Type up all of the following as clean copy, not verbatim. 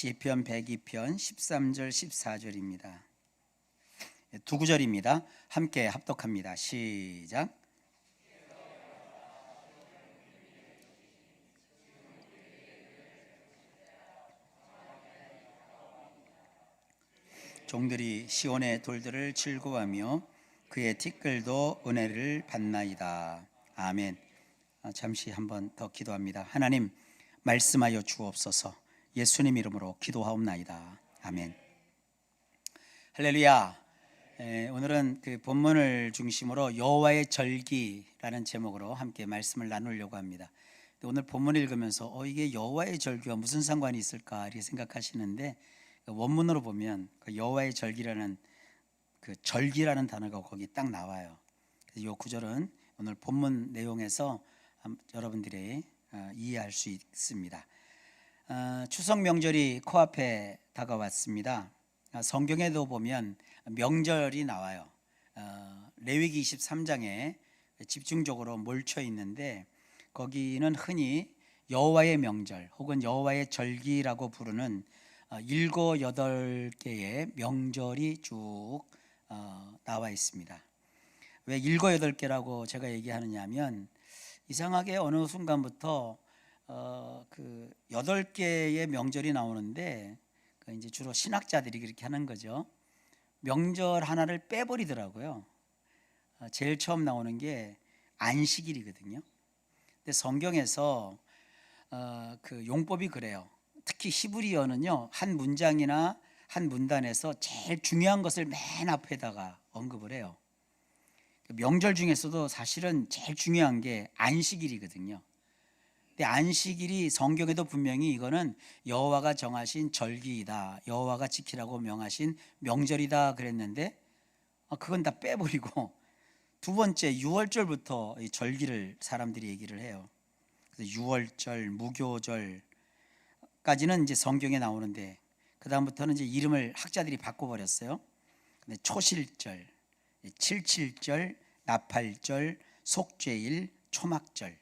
시편 102편 13절 14절입니다. 두 구절입니다. 함께 합독합니다. 시작. 종들이 시온의 돌들을 즐거워하며 그의 티끌도 은혜를 받나이다. 아멘. 잠시 한번 더 기도합니다. 하나님, 말씀하여 주옵소서. 예수님 이름으로 기도하옵나이다. 아멘. 할렐루야. 오늘은 그 본문을 중심으로 여호와의 절기라는 제목으로 함께 말씀을 나누려고 합니다. 오늘 본문을 읽으면서 이게 여호와의 절기와 무슨 상관이 있을까 이렇게 생각하시는데, 원문으로 보면 그 여호와의 절기라는 그 절기라는 단어가 거기 딱 나와요. 이 구절은 오늘 본문 내용에서 여러분들이 이해할 수 있습니다. 추석 명절이 코앞에 다가왔습니다. 성경에도 보면 명절이 나와요. 레위기 23장에 집중적으로 몰쳐 있는데, 거기는 흔히 여호와의 명절 혹은 여호와의 절기라고 부르는 7, 8개의 명절이 쭉 나와 있습니다. 왜 7, 8개라고 제가 얘기하느냐 하면, 이상하게 어느 순간부터 그 8개의 명절이 나오는데, 이제 주로 신학자들이 그렇게 하는 거죠. 명절 하나를 빼버리더라고요. 제일 처음 나오는 게 안식일이거든요. 근데 성경에서 그 용법이 그래요. 특히 히브리어는요, 한 문장이나 한 문단에서 제일 중요한 것을 맨 앞에다가 언급을 해요. 명절 중에서도 사실은 제일 중요한 게 안식일이거든요. 근데 안식일이 성경에도 분명히 이거는 여호와가 정하신 절기이다, 여호와가 지키라고 명하신 명절이다 그랬는데, 그건 다 빼버리고 두 번째 유월절부터 이 절기를 사람들이 얘기를 해요. 그래서 유월절, 무교절 까지는 이제 성경에 나오는데, 그 다음부터는 이제 이름을 학자들이 바꿔버렸어요. 근데 초실절, 칠칠절, 나팔절, 속죄일, 초막절,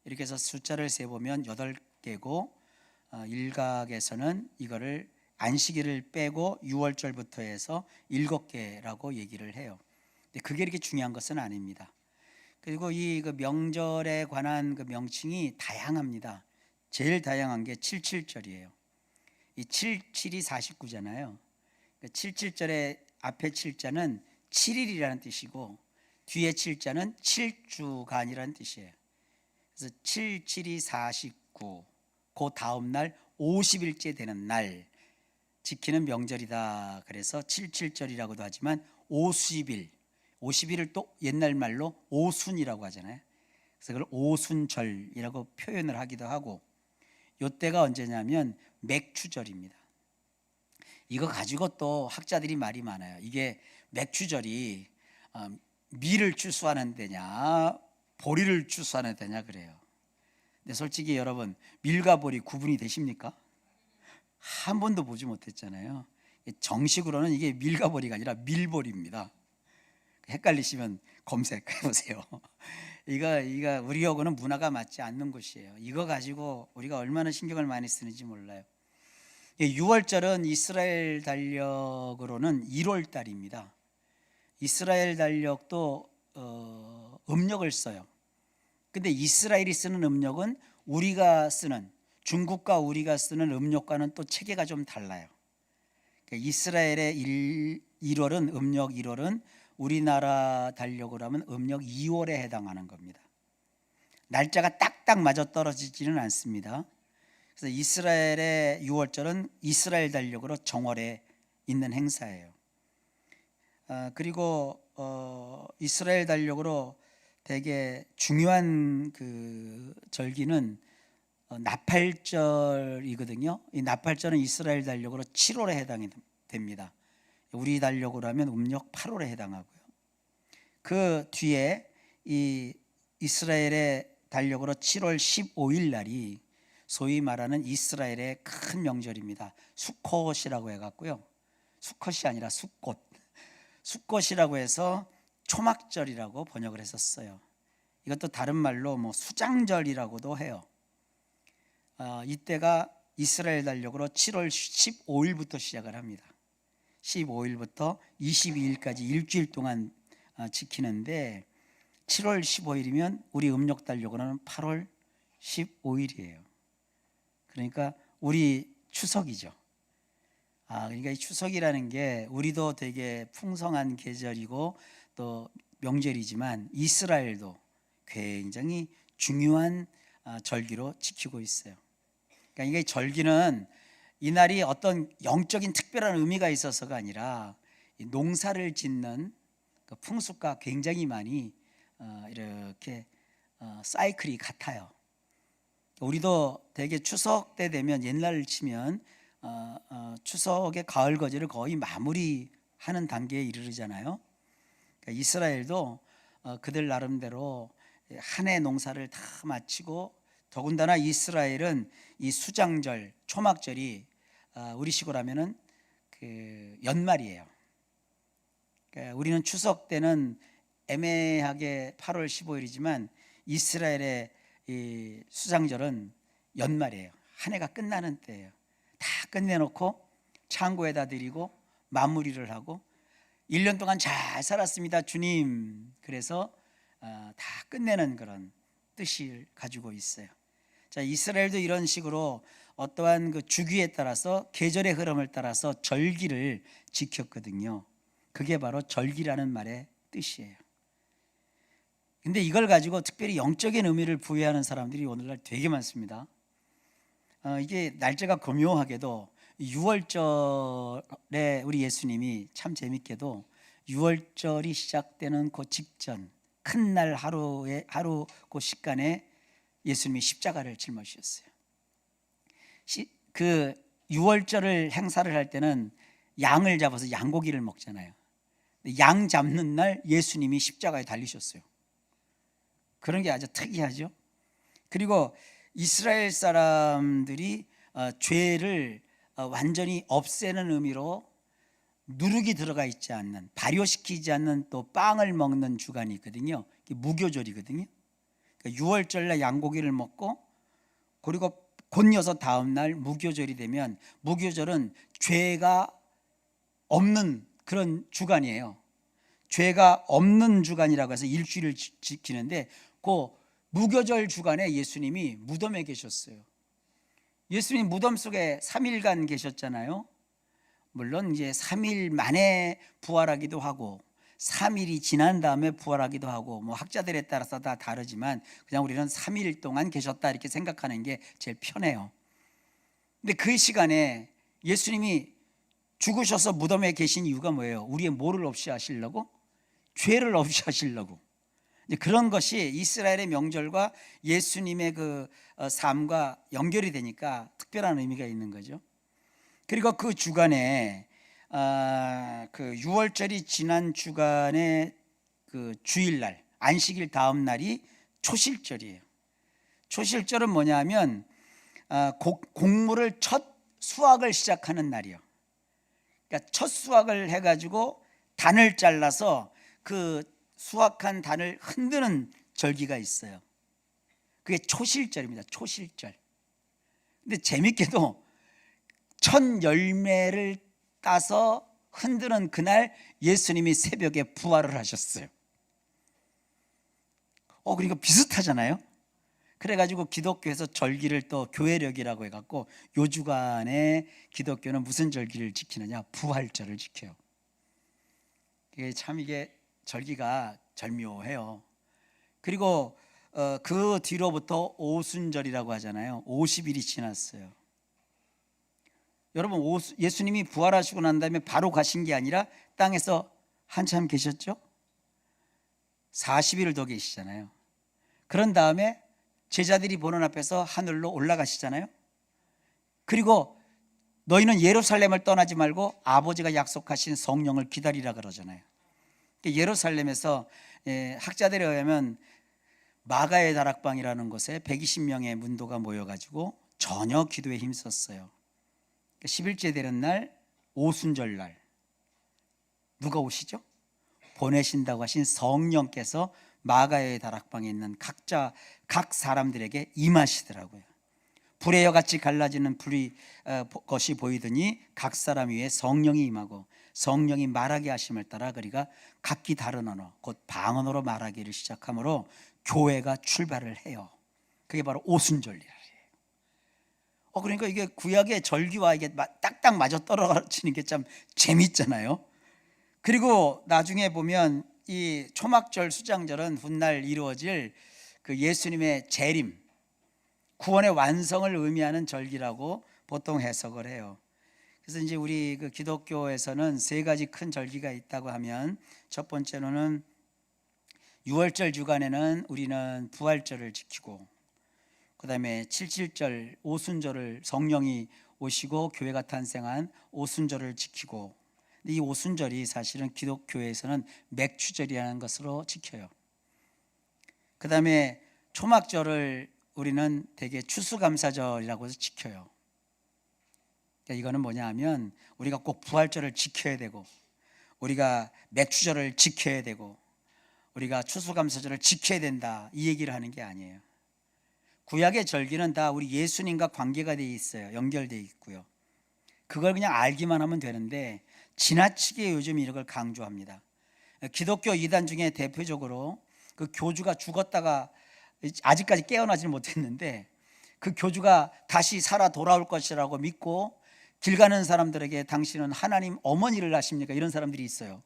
이렇게 해서 숫자를 세보면 8개고, 일각에서는 이거를 안식일을 빼고 6월절부터 해서 7개라고 얘기를 해요. 근데 그게 이렇게 중요한 것은 아닙니다. 그리고 이 그 명절에 관한 그 명칭이 다양합니다. 제일 다양한 게 77절이에요. 이 77이 49잖아요. 77절의 앞에 7자는 7일이라는 뜻이고, 뒤에 7자는 7주간이라는 뜻이에요. 그래서 77이 49, 그 다음 날 50일째 되는 날 지키는 명절이다. 그래서 77절이라고도 하지만 50일을 또 옛날 말로 오순이라고 하잖아요. 그래서 그걸 오순절이라고 표현을 하기도 하고, 요때가 언제냐면 맥추절입니다. 이거 가지고 또 학자들이 말이 많아요. 이게 맥추절이 밀을 추수하는 데냐 보리를 추수하는 데냐 그래요. 근데 솔직히 여러분, 밀과 보리 구분이 되십니까? 한 번도 보지 못했잖아요. 정식으로는 이게 밀과 보리가 아니라 밀보리입니다. 헷갈리시면 검색해 보세요. 이거 우리하고는 문화가 맞지 않는 것이에요. 이거 가지고 우리가 얼마나 신경을 많이 쓰는지 몰라요. 6월절은 이스라엘 달력으로는 1월 달입니다. 이스라엘 달력도 음력을 써요. 근데 이스라엘이 쓰는 음력은 우리가 쓰는, 중국과 우리가 쓰는 음력과는 또 체계가 좀 달라요. 이스라엘의 1월은 음력 1월은 우리나라 달력으로 하면 음력 2월에 해당하는 겁니다. 날짜가 딱딱 맞아 떨어지지는 않습니다. 그래서 이스라엘의 6월절은 이스라엘 달력으로 정월에 있는 행사예요. 그리고 이스라엘 달력으로 되게 중요한 그 절기는 나팔절이거든요. 이 나팔절은 이스라엘 달력으로 7월에 해당이 됩니다. 우리 달력으로 하면 음력 8월에 해당하고요. 그 뒤에 이 이스라엘의 달력으로 7월 15일 날이 소위 말하는 이스라엘의 큰 명절입니다. 수콧이라고 해갖고요. 수콧이 아니라 숫꽃. 숫꽃이라고 해서 초막절이라고 번역을 했었어요. 이것도 다른 말로 수장절이라고도 해요. 이때가 이스라엘 달력으로 7월 15일부터 시작을 합니다. 15일부터 22일까지 일주일 동안 지키는데 7월 15일이면 우리 음력 달력으로는 8월 15일이에요. 그러니까 우리 추석이죠. 그러니까 이 추석이라는 게 우리도 되게 풍성한 계절이고 또 명절이지만 이스라엘도 굉장히 중요한 절기로 지키고 있어요. 그러니까 이게 절기는 이날이 어떤 영적인 특별한 의미가 있어서가 아니라 농사를 짓는 그 풍습과 굉장히 많이 이렇게 사이클이 같아요. 우리도 되게 추석 때 되면 옛날을 치면 추석의 가을 거제를 거의 마무리하는 단계에 이르르잖아요. 그러니까 이스라엘도 그들 나름대로 한 해 농사를 다 마치고, 더군다나 이스라엘은 이 수장절, 초막절이 우리식으로 하면은 그 연말이에요. 그러니까 우리는 추석 때는 애매하게 8월 15일이지만 이스라엘의 이 수장절은 연말이에요. 한 해가 끝나는 때예요. 다 끝내놓고 창고에다 드리고 마무리를 하고 1년 동안 잘 살았습니다 주님, 그래서 다 끝내는 그런 뜻을 가지고 있어요. 자, 이스라엘도 이런 식으로 어떠한 그 주기에 따라서 계절의 흐름을 따라서 절기를 지켰거든요. 그게 바로 절기라는 말의 뜻이에요. 근데 이걸 가지고 특별히 영적인 의미를 부여하는 사람들이 오늘날 되게 많습니다. 이게 날짜가 교묘하게도 6월절에 우리 예수님이 참 재밌게도 6월절이 시작되는 그 직전 큰 날 하루 그 시간에 예수님이 십자가를 짊어지셨어요. 그 6월절을 행사를 할 때는 양을 잡아서 양고기를 먹잖아요. 양 잡는 날 예수님이 십자가에 달리셨어요. 그런 게 아주 특이하죠. 그리고 이스라엘 사람들이 죄를 완전히 없애는 의미로 누룩이 들어가 있지 않는, 발효시키지 않는 또 빵을 먹는 주간이 있거든요. 무교절이거든요. 그러니까 6월절날 양고기를 먹고, 그리고 곧이어서 다음 날 무교절이 되면, 무교절은 죄가 없는 그런 주간이에요. 죄가 없는 주간이라고 해서 일주일을 지키는데, 그 무교절 주간에 예수님이 무덤에 계셨어요. 예수님 무덤 속에 3일간 계셨잖아요. 물론 이제 3일 만에 부활하기도 하고 3일이 지난 다음에 부활하기도 하고, 뭐 학자들에 따라서 다 다르지만 그냥 우리는 3일 동안 계셨다 이렇게 생각하는 게 제일 편해요. 근데 그 시간에 예수님이 죽으셔서 무덤에 계신 이유가 뭐예요? 우리의 뭐를 없이 하시려고? 죄를 없이 하시려고. 그런 것이 이스라엘의 명절과 예수님의 그 삶과 연결이 되니까 특별한 의미가 있는 거죠. 그리고 그 주간에 그 6월절이 지난 주간의 그 주일날, 안식일 다음 날이 초실절이에요. 초실절은 뭐냐면 곡물을 첫 수확을 시작하는 날이에요. 그러니까 첫 수확을 해가지고 단을 잘라서 그 수확한 단을 흔드는 절기가 있어요. 그게 초실절입니다. 초실절. 근데 재밌게도 첫 열매를 따서 흔드는 그날 예수님이 새벽에 부활을 하셨어요. 그러니까 비슷하잖아요. 그래가지고 기독교에서 절기를 또 교회력이라고 해갖고 요 주간에 기독교는 무슨 절기를 지키느냐? 부활절을 지켜요. 이게 절기가 절묘해요. 그리고 그 뒤로부터 오순절이라고 하잖아요. 50일이 지났어요. 여러분, 예수님이 부활하시고 난 다음에 바로 가신 게 아니라 땅에서 한참 계셨죠? 40일을 더 계시잖아요. 그런 다음에 제자들이 보는 앞에서 하늘로 올라가시잖아요. 그리고 너희는 예루살렘을 떠나지 말고 아버지가 약속하신 성령을 기다리라 그러잖아요. 예루살렘에서 학자들에 의하면 마가의 다락방이라는 곳에 120명의 문도가 모여가지고 저녁 기도에 힘썼어요. 10일째 되는 날 오순절 날 누가 오시죠? 보내신다고 하신 성령께서 마가의 다락방에 있는 각 사람들에게 임하시더라고요. 불의 같이 갈라지는 것이 보이더니 각 사람 위에 성령이 임하고 성령이 말하게 하심을 따라 그리가 각기 다른 언어 곧 방언으로 말하기를 시작하므로 교회가 출발을 해요. 그게 바로 오순절이라. 그러니까 이게 구약의 절기와 이게 딱딱 맞아 떨어지는 게 참 재밌잖아요. 그리고 나중에 보면 이 초막절 수장절은 훗날 이루어질 그 예수님의 재림, 구원의 완성을 의미하는 절기라고 보통 해석을 해요. 그래서 이제 우리 그 기독교에서는 세 가지 큰 절기가 있다고 하면, 첫 번째로는 6월절 주간에는 우리는 부활절을 지키고, 그 다음에 77절 오순절을 성령이 오시고 교회가 탄생한 오순절을 지키고, 이 오순절이 사실은 기독교에서는 맥추절이라는 것으로 지켜요. 그 다음에 초막절을 우리는 대개 추수감사절이라고 해서 지켜요. 그러니까 이거는 뭐냐 하면 우리가 꼭 부활절을 지켜야 되고, 우리가 맥추절을 지켜야 되고, 우리가 추수감사절을 지켜야 된다, 이 얘기를 하는 게 아니에요. 구약의 절기는 다 우리 예수님과 관계가 되어 있어요. 연결되어 있고요. 그걸 그냥 알기만 하면 되는데 지나치게 요즘 이런 걸 강조합니다. 기독교 이단 중에 대표적으로 그 교주가 죽었다가 아직까지 깨어나지는 못했는데, 그 교주가 다시 살아 돌아올 것이라고 믿고 길 가는 사람들에게 당신은 하나님 어머니를 아십니까? 이런 사람들이 있어요.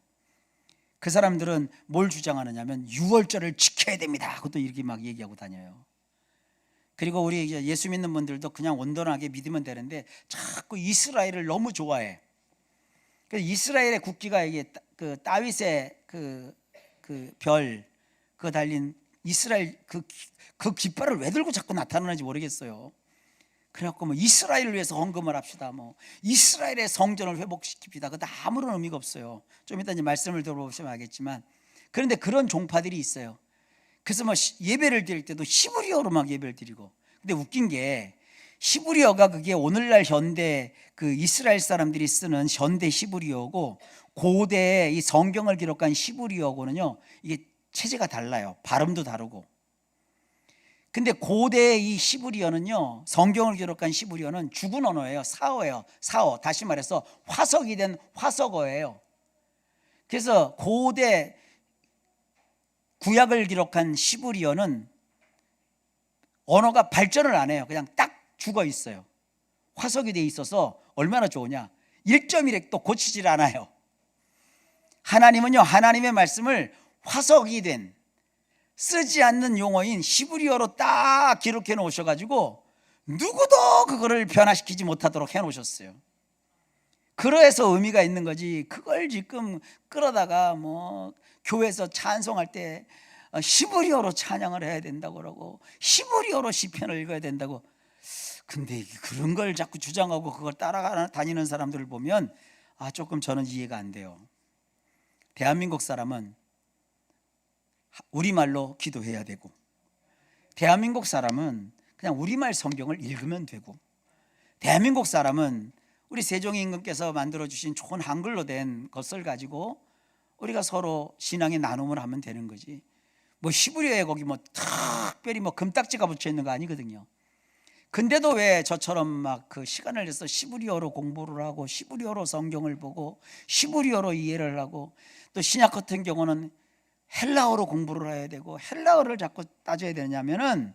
그 사람들은 뭘 주장하느냐면 6월절을 지켜야 됩니다. 그것도 이렇게 막 얘기하고 다녀요. 그리고 우리 예수 믿는 분들도 그냥 온전하게 믿으면 되는데 자꾸 이스라엘을 너무 좋아해. 그래서 이스라엘의 국기가 이게 그 다윗의 그 별 그거 달린 이스라엘 그 깃발을 왜 들고 자꾸 나타나는지 모르겠어요. 그래갖고 뭐 이스라엘을 위해서 헌금을 합시다, 뭐 이스라엘의 성전을 회복시킵시다. 그것도 아무런 의미가 없어요. 좀 이따 이제 말씀을 들어보시면 알겠지만, 그런데 그런 종파들이 있어요. 그래서 뭐 예배를 드릴 때도 히브리어로 막 예배를 드리고. 근데 웃긴 게 히브리어가 그게 오늘날 현대 그 이스라엘 사람들이 쓰는 현대 히브리어고, 고대의 이 성경을 기록한 히브리어고는요, 이게 체제가 달라요. 발음도 다르고. 근데 고대의 이 히브리어는요, 성경을 기록한 히브리어는 죽은 언어예요. 사어예요. 사어. 다시 말해서 화석이 된 화석어예요. 그래서 고대 구약을 기록한 히브리어는 언어가 발전을 안 해요. 그냥 딱 죽어 있어요. 화석이 돼 있어서 얼마나 좋으냐, 1.1획도 고치질 않아요. 하나님은요, 하나님의 말씀을 화석이 된 쓰지 않는 용어인 히브리어로 딱 기록해 놓으셔가지고 누구도 그거를 변화시키지 못하도록 해 놓으셨어요. 그래서 의미가 있는 거지, 그걸 지금 끌어다가 뭐 교회에서 찬송할 때 히브리어로 찬양을 해야 된다고 그러고 히브리어로 시편을 읽어야 된다고. 근데 그런 걸 자꾸 주장하고 그걸 따라 다니는 사람들을 보면 조금 저는 이해가 안 돼요. 대한민국 사람은 우리말로 기도해야 되고, 대한민국 사람은 그냥 우리말 성경을 읽으면 되고, 대한민국 사람은 우리 세종이 임금께서 만들어주신 좋은 한글로 된 것을 가지고 우리가 서로 신앙의 나눔을 하면 되는 거지, 뭐 히브리어에 거기 뭐 특별히 뭐 금딱지가 붙여 있는 거 아니거든요. 근데도 왜 저처럼 막 그 시간을 내서 히브리어로 공부를 하고 히브리어로 성경을 보고 히브리어로 이해를 하고, 또 신약 같은 경우는 헬라어로 공부를 해야 되고 헬라어를 자꾸 따져야 되냐면은,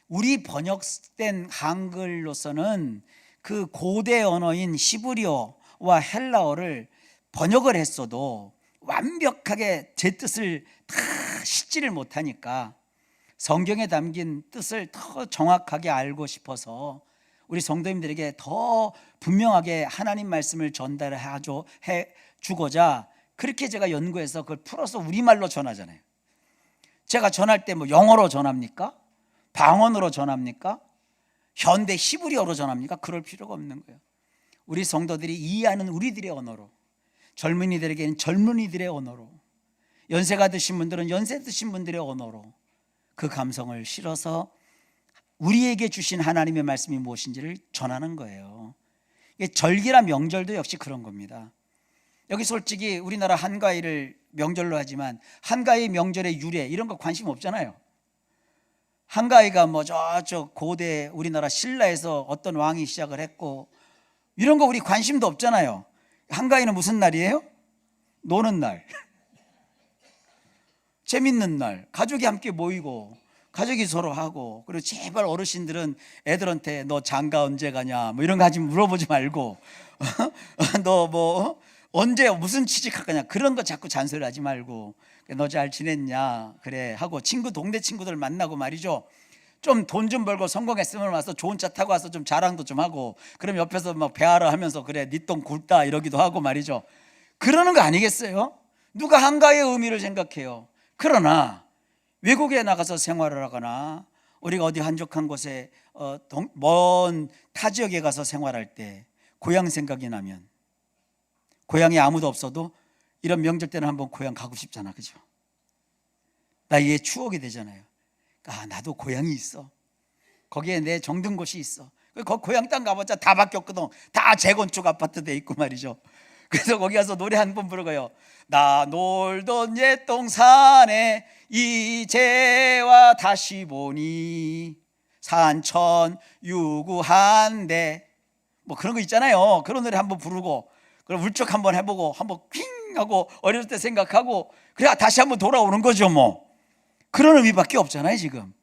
우리 번역된 한글로서는 그 고대 언어인 히브리어와 헬라어를 번역을 했어도 완벽하게 제 뜻을 다 싣지를 못하니까 성경에 담긴 뜻을 더 정확하게 알고 싶어서 우리 성도님들에게 더 분명하게 하나님 말씀을 전달해 주고자 그렇게 제가 연구해서 그걸 풀어서 우리말로 전하잖아요. 제가 전할 때 뭐 영어로 전합니까? 방언으로 전합니까? 현대 히브리어로 전합니까? 그럴 필요가 없는 거예요. 우리 성도들이 이해하는 우리들의 언어로, 젊은이들에게는 젊은이들의 언어로, 연세가 드신 분들은 연세 드신 분들의 언어로 그 감성을 실어서 우리에게 주신 하나님의 말씀이 무엇인지를 전하는 거예요. 절기나 명절도 역시 그런 겁니다. 여기 솔직히 우리나라 한가위를 명절로 하지만 한가위 명절의 유래 이런 거 관심 없잖아요. 한가위가 뭐 저쪽 고대 우리나라 신라에서 어떤 왕이 시작을 했고 이런 거 우리 관심도 없잖아요. 한가위는 무슨 날이에요? 노는 날, 재밌는 날, 가족이 함께 모이고 가족이 서로 하고, 그리고 제발 어르신들은 애들한테 너 장가 언제 가냐 뭐 이런 거 하지 물어보지 말고 너 뭐 언제 무슨 취직할 거냐 그런 거 자꾸 잔소리하지 말고 너 잘 지냈냐 그래 하고, 친구 동네 친구들 만나고 말이죠, 좀 돈 좀 벌고 성공했으면 와서 좋은 차 타고 와서 좀 자랑도 좀 하고, 그럼 옆에서 막 배하라 하면서 그래 네 똥 굵다 이러기도 하고 말이죠. 그러는 거 아니겠어요? 누가 한가의 의미를 생각해요? 그러나 외국에 나가서 생활을 하거나 우리가 어디 한적한 곳에 먼 타 지역에 가서 생활할 때 고향 생각이 나면, 고향에 아무도 없어도 이런 명절 때는 한번 고향 가고 싶잖아, 그죠? 나의 추억이 되잖아요. 아, 나도 고향이 있어. 거기에 내 정든 곳이 있어. 그 고향 땅 가봤자 다 바뀌었거든. 다 재건축 아파트 돼 있고 말이죠. 그래서 거기 가서 노래 한 번 부르고요. 나 놀던 옛 동산에 이제와 다시 보니 산천 유구한데, 뭐 그런 거 있잖아요. 그런 노래 한번 부르고, 그럼 울적 한번 해보고 한번 퀭 하고 어렸을 때 생각하고, 그래 다시 한번 돌아오는 거죠. 뭐 그런 의미밖에 없잖아요. 지금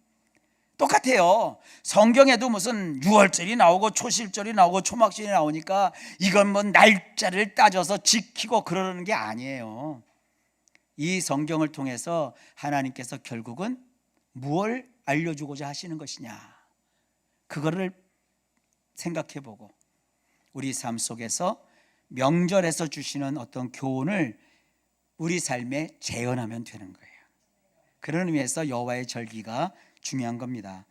똑같아요. 성경에도 무슨 6월절이 나오고 초실절이 나오고 초막절이 나오니까 이건 뭐 날짜를 따져서 지키고 그러는 게 아니에요. 이 성경을 통해서 하나님께서 결국은 무엇을 알려주고자 하시는 것이냐, 그거를 생각해보고 우리 삶 속에서 명절에서 주시는 어떤 교훈을 우리 삶에 재현하면 되는 거예요. 그런 의미에서 여호와의 절기가 중요한 겁니다.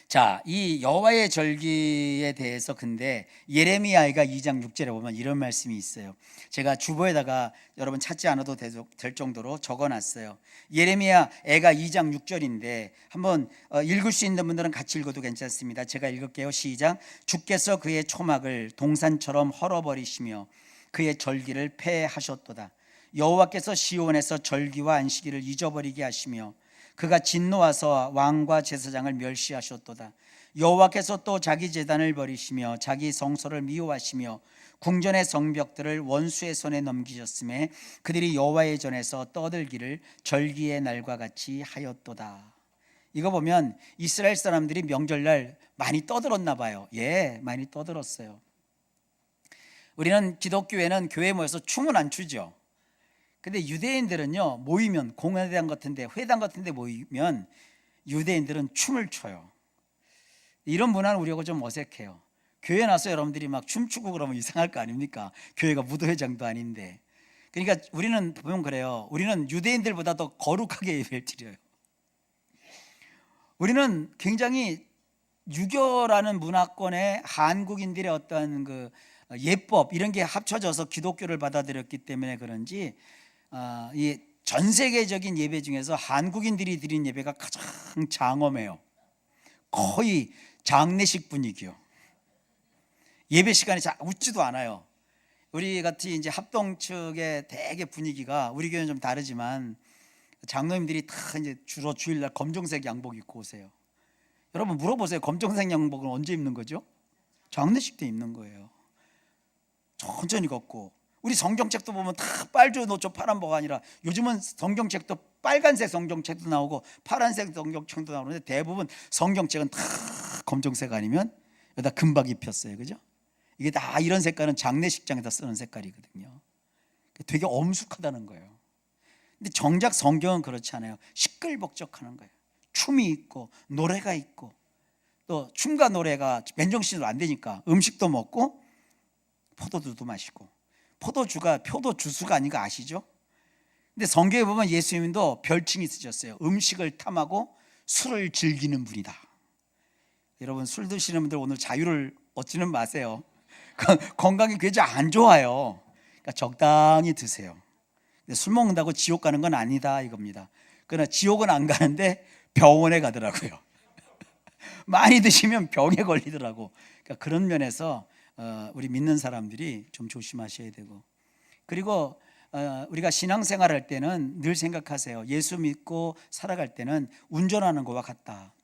자, 이 여호와의 절기에 대해서 근데 예레미야가 2장 6절에 보면 이런 말씀이 있어요. 제가 주보에다가 여러분 찾지 않아도 될 정도로 적어놨어요. 예레미야 애가 2장 6절인데 한번 읽을 수 있는 분들은 같이 읽어도 괜찮습니다. 제가 읽을게요. 시작. 주께서 그의 초막을 동산처럼 헐어버리시며 그의 절기를 폐하셨도다. 여호와께서 시온에서 절기와 안식일을 잊어버리게 하시며 그가 진노하사 왕과 제사장을 멸시하셨도다. 여호와께서 또 자기 제단을 버리시며 자기 성소를 미워하시며 궁전의 성벽들을 원수의 손에 넘기셨음에 그들이 여호와의 전에서 떠들기를 절기의 날과 같이 하였도다. 이거 보면 이스라엘 사람들이 명절날 많이 떠들었나 봐요. 예, 많이 떠들었어요. 우리는 기독교회는 교회 모여서 춤은 안 추죠. 근데 유대인들은요, 모이면 공회당 같은데 회당 같은데 모이면 유대인들은 춤을 춰요. 이런 문화는 우리하고 좀 어색해요. 교회 나서 여러분들이 막 춤추고 그러면 이상할 거 아닙니까? 교회가 무도회장도 아닌데. 그러니까 우리는 보면 그래요. 우리는 유대인들보다 더 거룩하게 예배를 드려요. 우리는 굉장히 유교라는 문화권에 한국인들의 어떤 그 예법 이런 게 합쳐져서 기독교를 받아들였기 때문에 그런지 이 전 세계적인 예배 중에서 한국인들이 드린 예배가 가장 장엄해요. 거의 장례식 분위기요. 예배 시간에 잘 웃지도 않아요. 우리 같이 이제 합동 측의 대개 분위기가 우리 교회는 좀 다르지만 장로님들이 다 이제 주로 주일날 검정색 양복 입고 오세요. 여러분 물어보세요. 검정색 양복은 언제 입는 거죠? 장례식 때 입는 거예요. 천천히 걷고, 우리 성경책도 보면 다 빨주 노초 파란보가 아니라 요즘은 성경책도 빨간색 성경책도 나오고 파란색 성경책도 나오는데 대부분 성경책은 다 검정색 아니면 여기다 금박 입혔어요. 그죠? 이게 다 이런 색깔은 장례식장에다 쓰는 색깔이거든요. 되게 엄숙하다는 거예요. 근데 정작 성경은 그렇지 않아요. 시끌벅적하는 거예요. 춤이 있고 노래가 있고, 또 춤과 노래가 맨정신으로 안 되니까 음식도 먹고 포도주도 마시고, 포도주가 표도 주스가 아닌 거 아시죠? 근데 성경에 보면 예수님도 별칭이 있으셨어요. 음식을 탐하고 술을 즐기는 분이다. 여러분 술 드시는 분들 오늘 자유를 얻지는 마세요. 건강이 굉장히 안 좋아요. 그러니까 적당히 드세요. 술 먹는다고 지옥 가는 건 아니다 이겁니다. 그러나 지옥은 안 가는데 병원에 가더라고요. 많이 드시면 병에 걸리더라고. 그러니까 그런 면에서 우리 믿는 사람들이 좀 조심하셔야 되고, 그리고 우리가 신앙생활할 때는 늘 생각하세요. 예수 믿고 살아갈 때는 운전하는 것과 같다.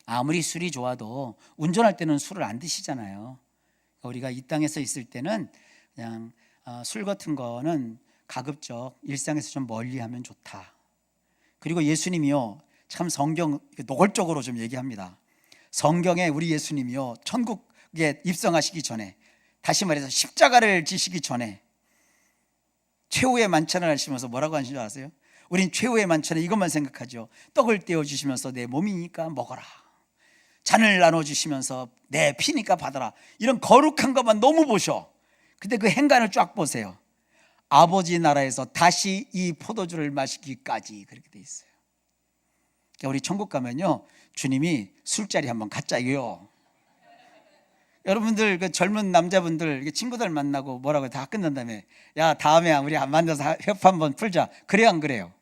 아무리 술이 좋아도 운전할 때는 술을 안 드시잖아요. 우리가 이 땅에서 있을 때는 그냥 술 같은 거는 가급적 일상에서 좀 멀리하면 좋다. 그리고 예수님이요, 참 성경 노골적으로 좀 얘기합니다. 성경에 우리 예수님이요, 천국에 입성하시기 전에, 다시 말해서 십자가를 지시기 전에 최후의 만찬을 하시면서 뭐라고 하신 줄 아세요? 우린 최후의 만찬에 이것만 생각하죠. 떡을 떼어주시면서 내 몸이니까 먹어라, 잔을 나눠주시면서 내 피니까 받아라, 이런 거룩한 것만 너무 보셔. 근데 그 행간을 쫙 보세요. 아버지 나라에서 다시 이 포도주를 마시기까지, 그렇게 돼 있어요. 그러니까 우리 천국 가면요, 주님이 술자리 한번 갖자 이거요. 여러분들 그 젊은 남자분들 친구들 만나고 뭐라고 다 끝난 다음에, 야 다음에 우리 만나서 회포 한번 풀자, 그래요 안 그래요?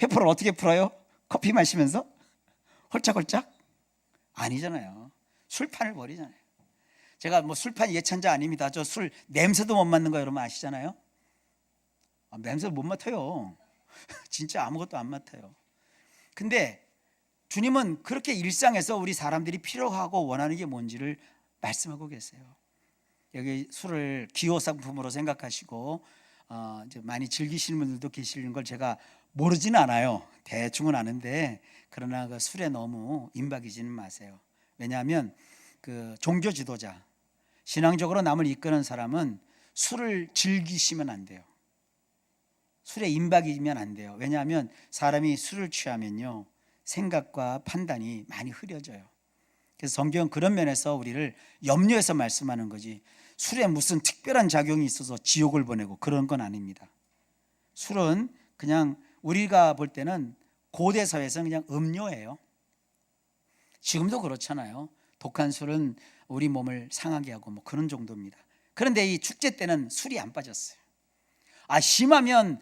회포를 어떻게 풀어요? 커피 마시면서 홀짝홀짝? 아니잖아요. 술판을 벌이잖아요. 제가 뭐 술판 예찬자 아닙니다. 저 술 냄새도 못 맡는 거 여러분 아시잖아요. 냄새 못 맡아요. 진짜 아무것도 안 맡아요. 근데 주님은 그렇게 일상에서 우리 사람들이 필요하고 원하는 게 뭔지를 말씀하고 계세요. 여기 술을 기호 상품으로 생각하시고 이제 많이 즐기시는 분들도 계시는 걸 제가 모르지는 않아요. 대충은 아는데, 그러나 그 술에 너무 임박이지는 마세요. 왜냐하면 그 종교 지도자, 신앙적으로 남을 이끄는 사람은 술을 즐기시면 안 돼요. 술에 임박이면 안 돼요. 왜냐하면 사람이 술을 취하면요, 생각과 판단이 많이 흐려져요. 그래서 성경은 그런 면에서 우리를 염려해서 말씀하는 거지, 술에 무슨 특별한 작용이 있어서 지옥을 보내고 그런 건 아닙니다. 술은 그냥 우리가 볼 때는 고대 사회에서는 그냥 음료예요. 지금도 그렇잖아요. 독한 술은 우리 몸을 상하게 하고 뭐 그런 정도입니다. 그런데 이 축제 때는 술이 안 빠졌어요. 심하면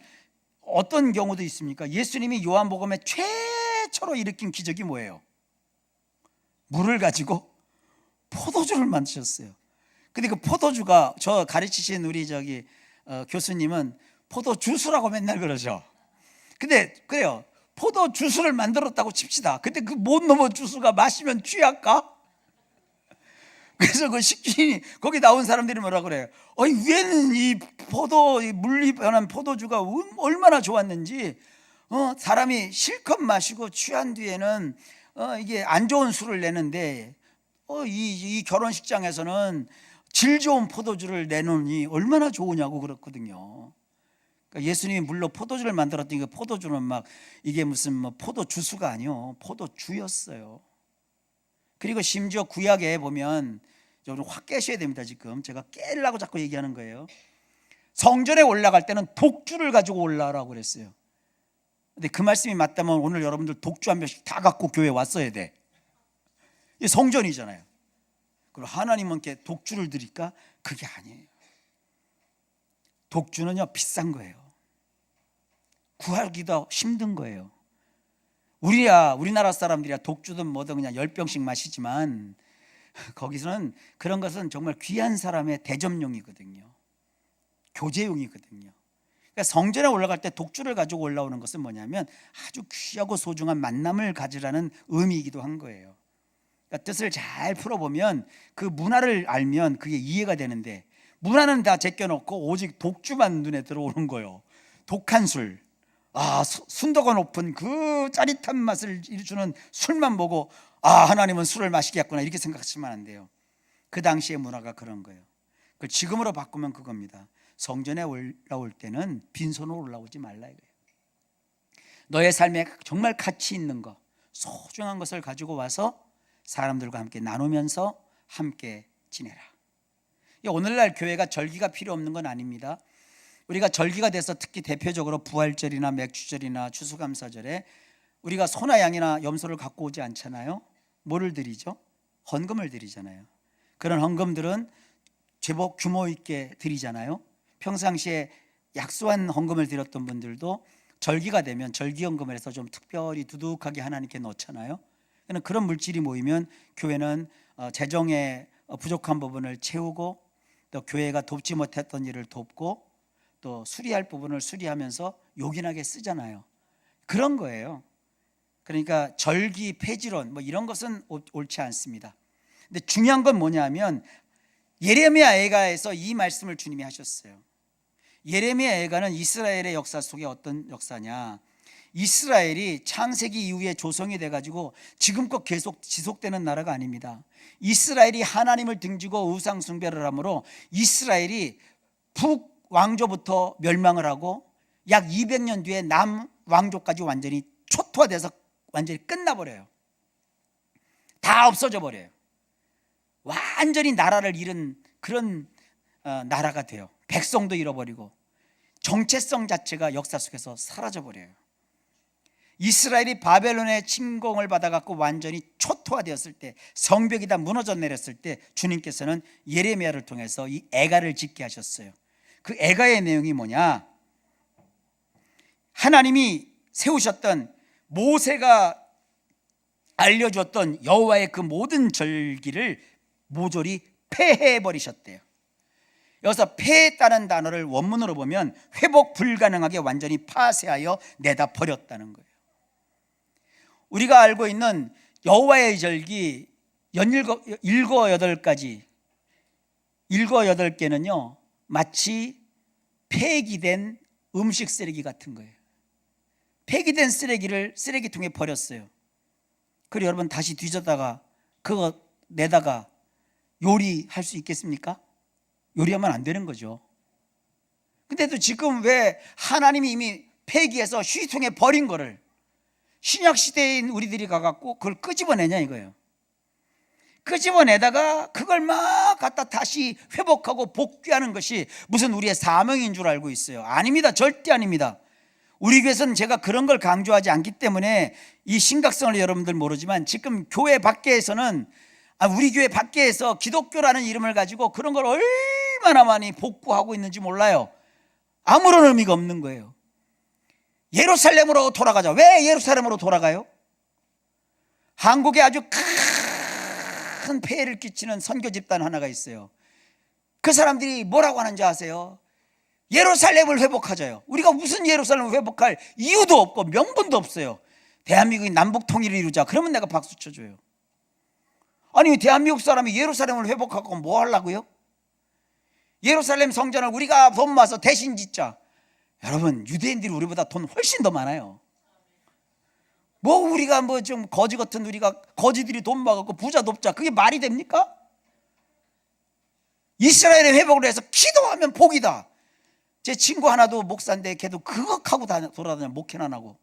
어떤 경우도 있습니까? 예수님이 요한복음에 최초로 일으킨 기적이 뭐예요? 물을 가지고 포도주를 만드셨어요. 근데 그 포도주가, 저 가르치신 우리 교수님은 포도주스라고 맨날 그러죠. 근데 그래요, 포도주스를 만들었다고 칩시다. 근데 그 못 넘어 주스가 마시면 취할까? 그래서 그 식주인이, 거기 나온 사람들이 뭐라 그래요? 얘는 이 물리 변한 포도주가 얼마나 좋았는지, 사람이 실컷 마시고 취한 뒤에는 이게 안 좋은 술을 내는데, 이 결혼식장에서는 질 좋은 포도주를 내놓으니 얼마나 좋으냐고 그랬거든요. 그러니까 예수님이 물로 포도주를 만들었더니 그 포도주는 막 이게 무슨 뭐 포도주스가 아니요, 포도주였어요. 그리고 심지어 구약에 보면, 여러분 확 깨셔야 됩니다. 지금 제가 깨려고 자꾸 얘기하는 거예요. 성전에 올라갈 때는 독주를 가지고 올라오라고 그랬어요. 근데 그 말씀이 맞다면 오늘 여러분들 독주 한 병씩 다 갖고 교회에 왔어야 돼. 이게 성전이잖아요. 그리고 하나님은 이렇게 독주를 드릴까? 그게 아니에요. 독주는요, 비싼 거예요. 구하기도 힘든 거예요. 우리나라 사람들이야 독주든 뭐든 그냥 10병씩 마시지만, 거기서는 그런 것은 정말 귀한 사람의 대접용이거든요. 교제용이거든요. 그러니까 성전에 올라갈 때 독주를 가지고 올라오는 것은 뭐냐면 아주 귀하고 소중한 만남을 가지라는 의미이기도 한 거예요. 그러니까 뜻을 잘 풀어보면 그 문화를 알면 그게 이해가 되는데, 문화는 다 제껴놓고 오직 독주만 눈에 들어오는 거예요. 독한 술, 순도가 높은 그 짜릿한 맛을 주는 술만 보고 하나님은 술을 마시겠구나, 이렇게 생각하시면 안 돼요. 그 당시의 문화가 그런 거예요. 그 지금으로 바꾸면 그겁니다. 성전에 올라올 때는 빈손으로 올라오지 말라 이거예요. 너의 삶에 정말 가치 있는 것, 소중한 것을 가지고 와서 사람들과 함께 나누면서 함께 지내라. 오늘날 교회가 절기가 필요 없는 건 아닙니다. 우리가 절기가 돼서 특히 대표적으로 부활절이나 맥주절이나 추수감사절에 우리가 소나 양이나 염소를 갖고 오지 않잖아요. 뭐를 드리죠? 헌금을 드리잖아요. 그런 헌금들은 제법 규모 있게 드리잖아요. 평상시에 약소한 헌금을 드렸던 분들도 절기가 되면 절기헌금을 해서 좀 특별히 두둑하게 하나님께 넣잖아요. 그런 물질이 모이면 교회는 재정에 부족한 부분을 채우고, 또 교회가 돕지 못했던 일을 돕고, 것도 수리할 부분을 수리하면서 요긴하게 쓰잖아요. 그런 거예요. 그러니까 절기, 폐지론 뭐 이런 것은 옳지 않습니다. 근데 중요한 건 뭐냐면 예레미야 애가에서 이 말씀을 주님이 하셨어요. 예레미야 애가는 이스라엘의 역사 속에 어떤 역사냐, 이스라엘이 창세기 이후에 조성이 돼가지고 지금껏 계속 지속되는 나라가 아닙니다. 이스라엘이 하나님을 등지고 우상 숭배를 하므로 이스라엘이 북왕조부터 멸망을 하고 약 200년 뒤에 남왕조까지 완전히 초토화돼서 완전히 끝나버려요. 다 없어져 버려요. 완전히 나라를 잃은 그런 나라가 돼요. 백성도 잃어버리고 정체성 자체가 역사 속에서 사라져버려요. 이스라엘이 바벨론의 침공을 받아갖고 완전히 초토화되었을 때, 성벽이 다 무너져 내렸을 때 주님께서는 예레미야를 통해서 이 애가를 짓게 하셨어요. 그 애가의 내용이 뭐냐, 하나님이 세우셨던, 모세가 알려줬던 여호와의 그 모든 절기를 모조리 폐해버리셨대요. 여기서 폐했다는 단어를 원문으로 보면 회복 불가능하게 완전히 파쇄하여 내다 버렸다는 거예요. 우리가 알고 있는 여호와의 절기 일곱 여덟 개는요 마치 폐기된 음식 쓰레기 같은 거예요. 폐기된 쓰레기를 쓰레기통에 버렸어요. 그리고 여러분 다시 뒤졌다가 그거 내다가 요리할 수 있겠습니까? 요리하면 안 되는 거죠. 근데도 지금 왜 하나님이 이미 폐기해서 휴지통에 버린 거를 신약 시대인 우리들이 가갖고 그걸 끄집어내냐 이거예요. 끄집어내다가 그걸 막 갖다 다시 회복하고 복귀하는 것이 무슨 우리의 사명인 줄 알고 있어요. 아닙니다. 절대 아닙니다. 우리 교회에서는 제가 그런 걸 강조하지 않기 때문에 이 심각성을 여러분들 모르지만, 지금 교회 밖에서는, 우리 교회 밖에서 기독교라는 이름을 가지고 그런 걸 얼마나 많이 복구하고 있는지 몰라요. 아무런 의미가 없는 거예요. 예루살렘으로 돌아가자. 왜 예루살렘으로 돌아가요? 한국에 아주 큰 폐해를 끼치는 선교 집단 하나가 있어요. 그 사람들이 뭐라고 하는지 아세요? 예루살렘을 회복하자요. 우리가 무슨 예루살렘을 회복할 이유도 없고 명분도 없어요. 대한민국이 남북 통일을 이루자. 그러면 내가 박수 쳐줘요. 아니 대한민국 사람이 예루살렘을 회복하고 뭐 하려고요? 예루살렘 성전을 우리가 돈 모아서 대신 짓자. 여러분 유대인들이 우리보다 돈 훨씬 더 많아요. 뭐 우리가 뭐 좀 거지 같은 우리가 거지들이 돈 모아갖고 부자 돕자, 그게 말이 됩니까? 이스라엘의 회복을 위해서 기도하면 복이다. 제 친구 하나도 목사인데 걔도 그거 하고 돌아다녀. 목회나 하고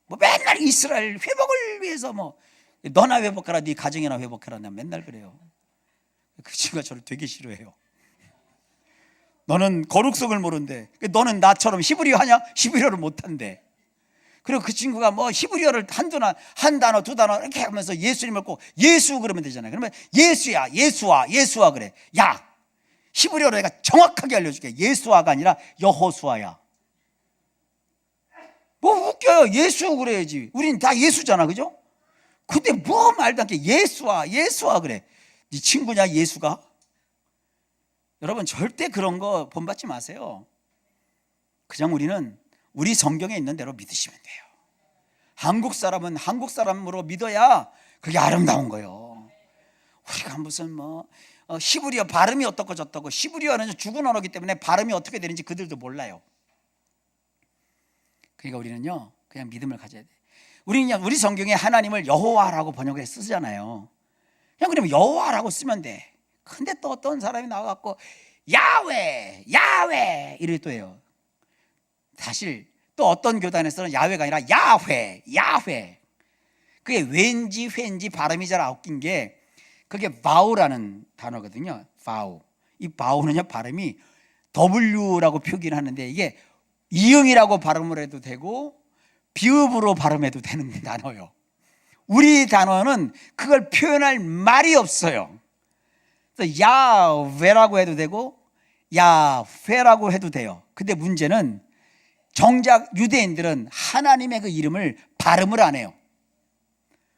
뭐 맨날 이스라엘 회복을 위해서 뭐 너나 회복하라, 네 가정이나 회복하라, 내가 맨날 그래요. 그 친구가 저를 되게 싫어해요. 너는 거룩성을 모른대. 너는 나처럼 히브리어 하냐? 히브리어를 못한대. 그리고 그 친구가 뭐 히브리어를 한 단어 두 단어 이렇게 하면서 예수님을 꼭 예수 그러면 되잖아요. 그러면 예수야, 예수와 그래. 야, 히브리어로 내가 정확하게 알려줄게. 예수아가 아니라 여호수아야. 뭐 웃겨요. 예수 그래야지. 우린 다 예수잖아, 그죠? 근데 뭐 말도 안 돼. 예수아 그래. 네 친구냐 예수가? 여러분 절대 그런 거 본받지 마세요. 그냥 우리는 우리 성경에 있는 대로 믿으시면 돼요. 한국 사람은 한국 사람으로 믿어야 그게 아름다운 거예요. 우리가 무슨 뭐 히브리어 발음이 어떻고 저떻고, 히브리어는 죽은 언어이기 때문에 발음이 어떻게 되는지 그들도 몰라요. 그러니까 우리는요 그냥 믿음을 가져야 돼. 우리는 그냥 우리 성경에 하나님을 여호와라고 번역해 쓰잖아요. 그냥 그러면 여호와라고 쓰면 돼. 근데 또 어떤 사람이 나와갖고 야훼 이래 또 해요. 사실 또 어떤 교단에서는 야훼가 아니라 야훼. 그게 왠지 왠지 발음이 잘 안 웃긴 게, 그게 바우라는 단어거든요. 바우. 이 바우는요 발음이 W라고 표기를 하는데, 이게 이응이라고 발음을 해도 되고 비읍으로 발음해도 되는 단어예요. 우리 단어는 그걸 표현할 말이 없어요. 그래서 야훼라고 해도 되고 야훼라고 해도 돼요. 근데 문제는 정작 유대인들은 하나님의 그 이름을 발음을 안 해요.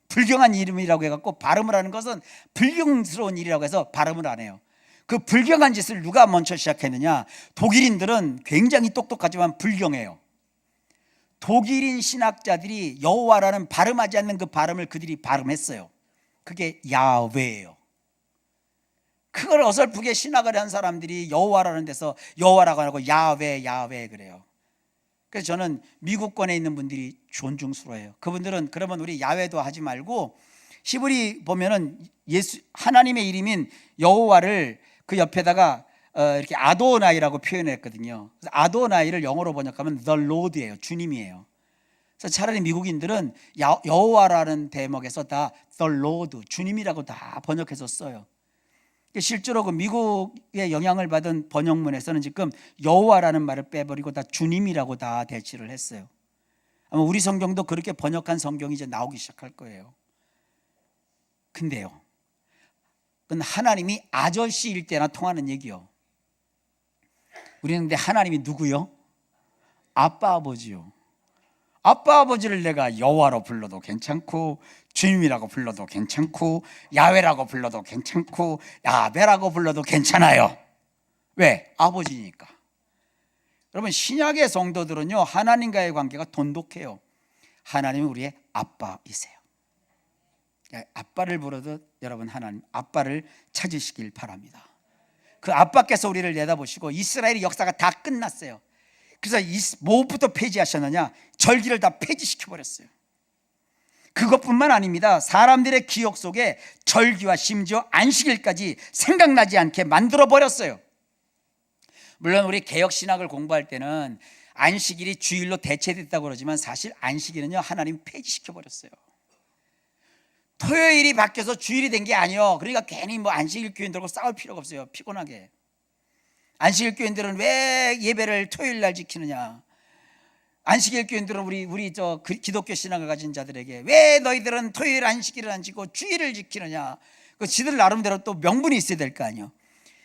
불경한 이름이라고 해갖고 발음을 하는 것은 불경스러운 일이라고 해서 발음을 안 해요. 그 불경한 짓을 누가 먼저 시작했느냐? 독일인들은 굉장히 똑똑하지만 불경해요. 독일인 신학자들이 여호와라는 발음하지 않는 그 발음을 그들이 발음했어요. 그게 야훼예요. 그걸 어설프게 신학을 한 사람들이 여호와라는 데서 여호와라고 하고 야훼 그래요. 그래서 저는 미국권에 있는 분들이 존중스러워요. 그분들은 그러면 우리 야훼도 하지 말고 히브리 보면은 하나님의 이름인 여호와를 그 옆에다가 이렇게 아도나이라고 표현했거든요. 그래서 아도나이를 영어로 번역하면 The Lord예요. 주님이에요. 그래서 차라리 미국인들은 여호와라는 대목에서 다 The Lord, 주님이라고 다 번역해서 써요. 실제로 그 미국의 영향을 받은 번역문에서는 지금 여호와라는 말을 빼버리고 다 주님이라고 다 대치를 했어요. 아마 우리 성경도 그렇게 번역한 성경이 이제 나오기 시작할 거예요. 근데요, 그건 하나님이 아저씨일 때나 통하는 얘기요. 우리는 근데 하나님이 누구요? 아빠 아버지요. 아빠 아버지를 내가 여호와로 불러도 괜찮고 주님이라고 불러도 괜찮고 야훼라고 불러도 괜찮고 야베라고 불러도 괜찮아요. 왜? 아버지니까. 여러분, 신약의 성도들은요, 하나님과의 관계가 돈독해요. 하나님이 우리의 아빠이세요. 아빠를 부르듯 여러분, 하나님 아빠를 찾으시길 바랍니다. 그 아빠께서 우리를 내다보시고 이스라엘의 역사가 다 끝났어요. 그래서 무엇부터 폐지하셨느냐? 절기를 다 폐지시켜버렸어요. 그것뿐만 아닙니다. 사람들의 기억 속에 절기와 심지어 안식일까지 생각나지 않게 만들어버렸어요. 물론 우리 개혁신학을 공부할 때는 안식일이 주일로 대체됐다고 그러지만 사실 안식일은요, 하나님 폐지시켜버렸어요. 토요일이 바뀌어서 주일이 된 게 아니에요. 그러니까 괜히 뭐 안식일 교인들하고 싸울 필요가 없어요. 피곤하게. 안식일 교인들은 왜 예배를 토요일 날 지키느냐? 안식일 교인들은 우리 기독교 신앙을 가진 자들에게 왜 너희들은 토요일 안식일을 안 지키고 주일을 지키느냐? 그 지들 나름대로 또 명분이 있어야 될 거 아니에요.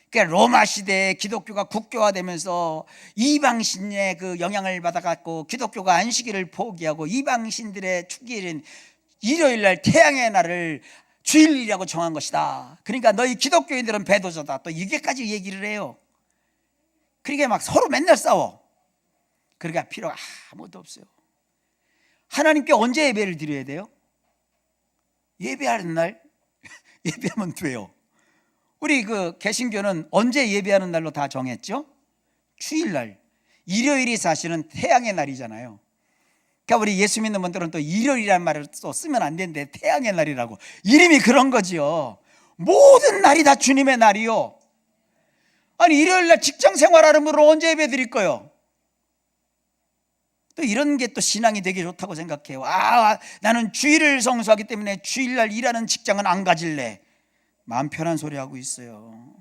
그러니까 로마 시대에 기독교가 국교화되면서 이방신의 그 영향을 받아갖고 기독교가 안식일을 포기하고 이방신들의 축일인 일요일 날 태양의 날을 주일이라고 정한 것이다. 그러니까 너희 기독교인들은 배도자다. 또 이게까지 얘기를 해요. 그러니까 막 서로 맨날 싸워. 그러니까 필요가 아무것도 없어요. 하나님께 언제 예배를 드려야 돼요? 예배하는 날 예배하면 돼요. 우리 그 개신교는 언제 예배하는 날로 다 정했죠? 주일날. 일요일이 사실은 태양의 날이잖아요. 그러니까 우리 예수 믿는 분들은 또 일요일이라는 말을 또 쓰면 안 되는데 태양의 날이라고. 이름이 그런 거지요. 모든 날이 다 주님의 날이요. 아니, 일요일날 직장 생활하는 분은 언제 예배 드릴 거예요? 또 이런 게 또 신앙이 되게 좋다고 생각해요. 나는 주일을 성수하기 때문에 주일날 일하는 직장은 안 가질래. 마음 편한 소리 하고 있어요.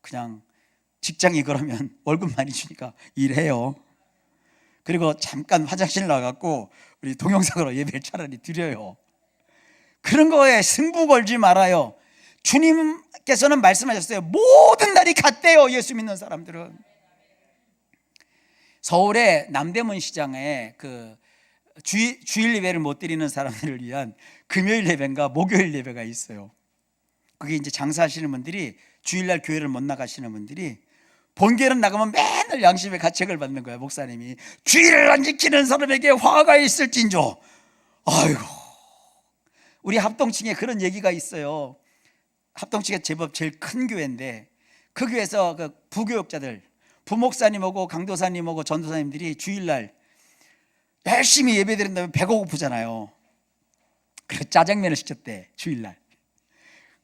그냥 직장이 그러면 월급 많이 주니까 일해요. 그리고 잠깐 화장실 나가고 우리 동영상으로 예배를 차라리 드려요. 그런 거에 승부 걸지 말아요. 주님께서는 말씀하셨어요. 모든 날이 같대요. 예수 믿는 사람들은. 서울의 남대문 시장에 그 주일 예배를 못 드리는 사람들을 위한 금요일 예배인가 목요일 예배가 있어요. 그게 이제 장사하시는 분들이 주일날 교회를 못 나가시는 분들이 본교회는 나가면 맨날 양심의 가책을 받는 거야. 목사님이 주일을 안 지키는 사람에게 화가 있을진저. 아이고, 우리 합동층에 그런 얘기가 있어요. 합동층에 제법 제일 큰 교회인데 그 교회에서 그 부교육자들, 부목사님하고 강도사님하고 전도사님들이 주일날 열심히 예배 드린다면 배가 고프잖아요. 그래서 짜장면을 시켰대, 주일날.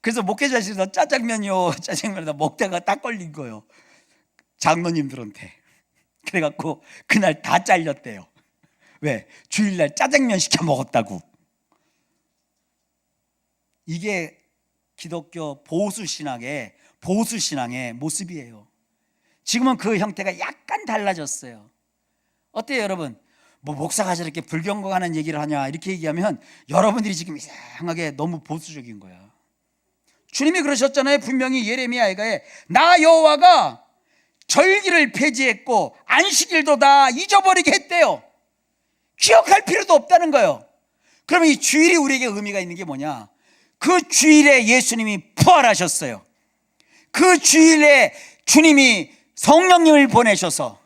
그래서 목회자실에서 짜장면이요, 짜장면에다 먹다가 딱 걸린 거예요, 장로님들한테. 그래갖고 그날 다 잘렸대요. 왜? 주일날 짜장면 시켜 먹었다고. 이게 기독교 보수신앙의 모습이에요. 지금은 그 형태가 약간 달라졌어요. 어때요, 여러분? 뭐 목사가 저렇게 불경건하는 얘기를 하냐 이렇게 얘기하면 여러분들이 지금 이상하게 너무 보수적인 거야. 주님이 그러셨잖아요. 분명히 예레미야에 나 여호와가 절기를 폐지했고 안식일도 다 잊어버리게 했대요. 기억할 필요도 없다는 거예요. 그러면 이 주일이 우리에게 의미가 있는 게 뭐냐? 그 주일에 예수님이 부활하셨어요. 그 주일에 주님이 성령님을 보내셔서